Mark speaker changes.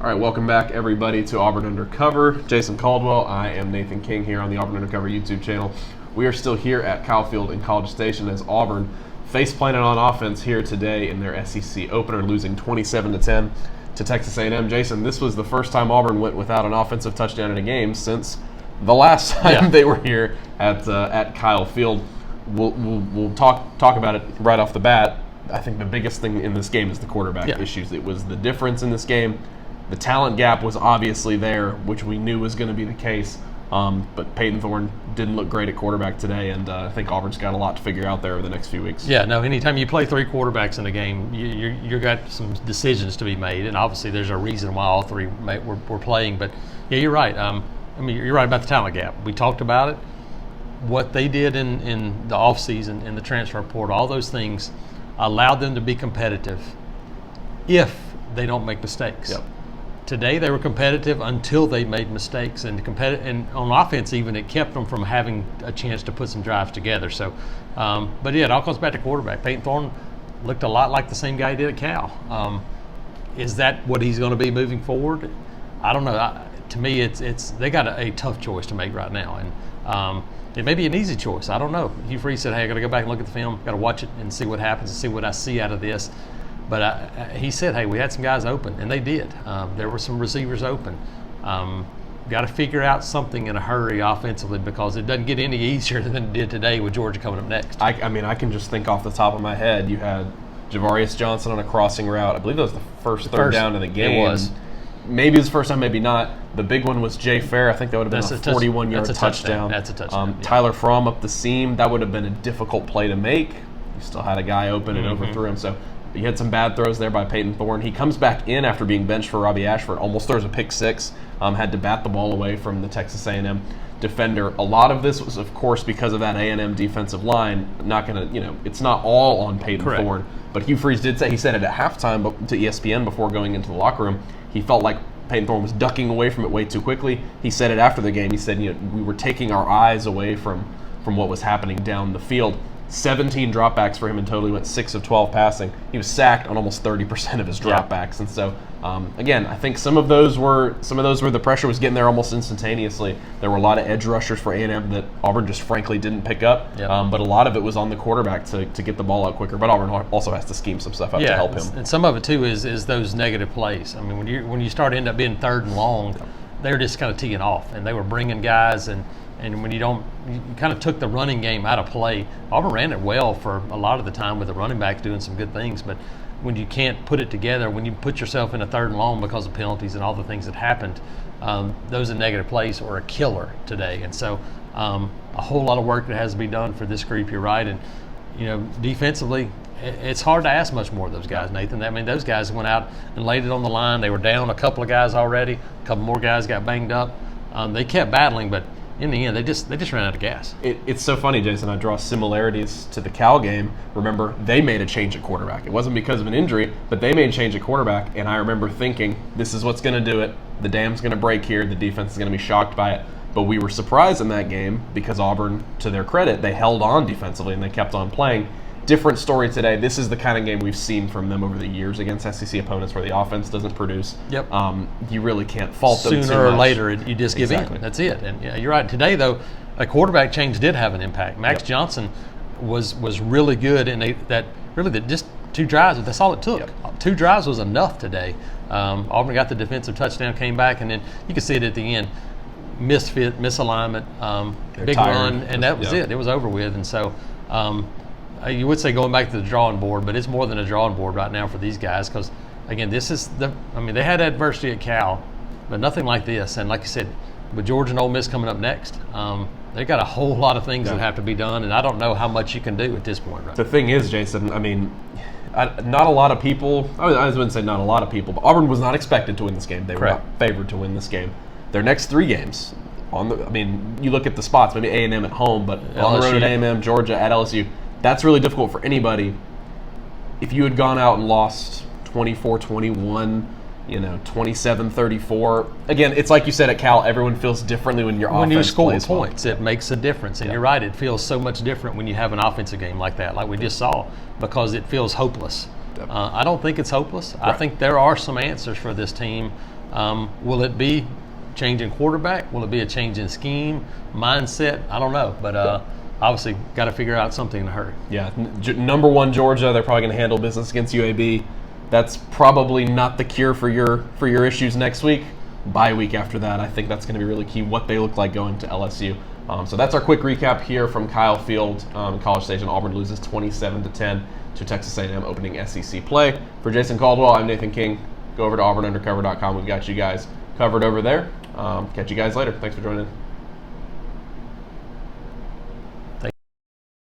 Speaker 1: All right, welcome back, everybody, to Auburn Undercover. Jason Caldwell. I am Nathan King here on the Auburn Undercover YouTube channel. We are still here at Kyle Field in College Station as Auburn face-planted on offense here today in their SEC opener, losing 27-10 to Texas A&M. Jason, this was the first time Auburn went without an offensive touchdown in a game since the last time they were here at Kyle Field. We'll talk about it right off the bat. I think the biggest thing in this game is the quarterback issues. It was the difference in this game. The talent gap was obviously there, which we knew was going to be the case. But Peyton Thorne didn't look great at quarterback today, and I think Auburn's got a lot to figure out there over the next few weeks.
Speaker 2: Yeah, no, anytime you play three quarterbacks in a game, you've got some decisions to be made, and obviously there's a reason why all three were playing. But, yeah, you're right. You're right about the talent gap. We talked about it. What they did in the offseason, in the transfer portal, all those things allowed them to be competitive if they don't make mistakes. Yep. Today they were competitive until they made mistakes, and on offense even it kept them from having a chance to put some drives together. So, but yeah, it all comes back to quarterback. Peyton Thorne looked a lot like the same guy he did at Cal. Is that what he's going to be moving forward? I don't know. To me, it's they got a tough choice to make right now, and it may be an easy choice. I don't know. Hugh Freeze said, "Hey, I got to go back and look at the film. Got to watch it and see what happens and see what I see out of this." But he said, hey, we had some guys open, and they did. There were some receivers open. Got to figure out something in a hurry offensively because it doesn't get any easier than it did today with Georgia coming up next.
Speaker 1: I can just think off the top of my head, you had Javarius Johnson on a crossing route. I believe that was the first third down of the game.
Speaker 2: It was.
Speaker 1: Maybe it was the first time, maybe not. The big one was Jay Fair. I think that would have been a 41-yard touchdown.
Speaker 2: That's a touchdown.
Speaker 1: Tyler Fromm up the seam. That would have been a difficult play to make. You still had a guy open and overthrew him. So you had some bad throws there by Peyton Thorne. He comes back in after being benched for Robbie Ashford, almost throws a pick six, had to bat the ball away from the Texas A&M defender. A lot of this was, of course, because of that A&M defensive line. It's not all on Peyton Thorne. But Hugh Freeze did say, he said it at halftime to ESPN before going into the locker room, he felt like Peyton Thorne was ducking away from it way too quickly. He said it after the game. He said, we were taking our eyes away from what was happening down the field. 17 dropbacks for him in total. He went 6 of 12 passing. He was sacked on almost 30% of his dropbacks. And so, again, I think some of those were the pressure was getting there almost instantaneously. There were a lot of edge rushers for A&M that Auburn just frankly didn't pick up. But a lot of it was on the quarterback to get the ball out quicker. But Auburn also has to scheme some stuff up to help him.
Speaker 2: And some of it too is those negative plays. I mean, when you start to end up being third and long, they're just kind of teeing off, and they were bringing guys and when you kind of took the running game out of play. Auburn ran it well for a lot of the time with the running backs doing some good things, but when you can't put it together, when you put yourself in a third and long because of penalties and all the things that happened, those are negative plays or a killer today. And so a whole lot of work that has to be done for this group, you're right. And, defensively, it's hard to ask much more of those guys, Nathan. I mean, those guys went out and laid it on the line. They were down a couple of guys already. A couple more guys got banged up. They kept battling, but in the end, they just ran out of gas.
Speaker 1: It's so funny, Jason. I draw similarities to the Cal game. Remember, they made a change at quarterback. It wasn't because of an injury, but they made a change at quarterback, and I remember thinking, this is what's going to do it. The dam's going to break here. The defense is going to be shocked by it. But we were surprised in that game because Auburn, to their credit, they held on defensively and they kept on playing. Different story today. This is the kind of game we've seen from them over the years against SEC opponents where the offense doesn't produce. You really can't fault them too much.
Speaker 2: Sooner or later, you just give in. That's it. And you're right. Today, though, a quarterback change did have an impact. Max Johnson was really good, and that just 2 drives. That's all it took. 2 drives was enough today. Auburn got the defensive touchdown, came back, and then you could see it at the end. Misalignment, big run, and that was it. It was over with. And so you would say going back to the drawing board, but it's more than a drawing board right now for these guys because, again, this is they had adversity at Cal, but nothing like this. And like you said, with Georgia and Ole Miss coming up next, they got a whole lot of things that have to be done, and I don't know how much you can do at this point. Right?
Speaker 1: The thing is, Jason, not a lot of people, I wouldn't say not a lot of people, but Auburn was not expected to win this game. They were not favored to win this game. Their next 3 games, you look at the spots, maybe A&M at home, but on the road at A&M, Georgia, at LSU, that's really difficult for anybody. If you had gone out and lost 24-21, 27-34, again, it's like you said at Cal, everyone feels differently when your offense plays
Speaker 2: score points. It makes a difference, and you're right, it feels so much different when you have an offensive game like that, like we just saw, because it feels hopeless. I don't think it's hopeless. I think there are some answers for this team Will it be change in quarterback? Will it be a change in scheme, mindset? I don't know, but obviously got to figure out something in a hurry.
Speaker 1: Yeah, number one Georgia. They're probably going to handle business against UAB. That's probably not the cure for your issues next week. Bye week after that, I think that's going to be really key. What they look like going to LSU. So that's our quick recap here from Kyle Field in College Station. Auburn loses 27-10 to Texas A&M opening SEC play. For Jason Caldwell, I'm Nathan King. Go over to auburnundercover.com. We've got you guys covered over there. Catch you guys later. Thanks for joining in.